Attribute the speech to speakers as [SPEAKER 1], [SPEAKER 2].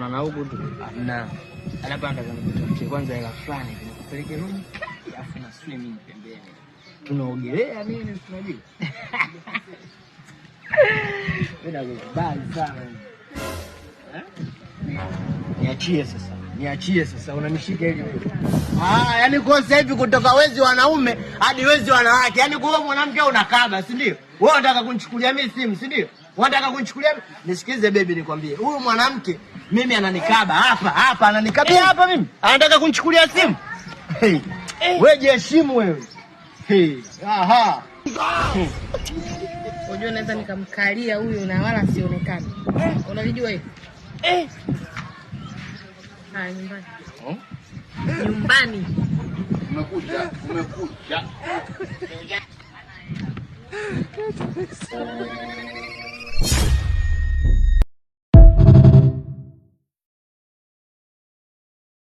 [SPEAKER 1] na huko tu. Na anapanda kama mtu kwanza ila fulani kupeleke nini? Alafu na swimming pembeni. Tunaogelea nini tunajua. Bali sana. Niachie sasa unanishika ili wewe. Yaani kwa sasa hivi kutoka wezi wanaume hadi wezi wanawake. Yaani kwa mwanamke unakaba, si ndio? Wewe unataka kunichukulia mimi simu, si ndio? Unataka kunichukulia mimi? Nisikize baby nikwambie. Huyu mwanamke mimi ananikaba hapa ananikabia hapa mimi. Anataka kunichukulia simu. Wewe jiheshimu wewe. Aha.
[SPEAKER 2] Unajua naweza nikamkalia huyu na wala sionekane. Unalijua hilo? Nyumbani. Nyumbani. Umekuja.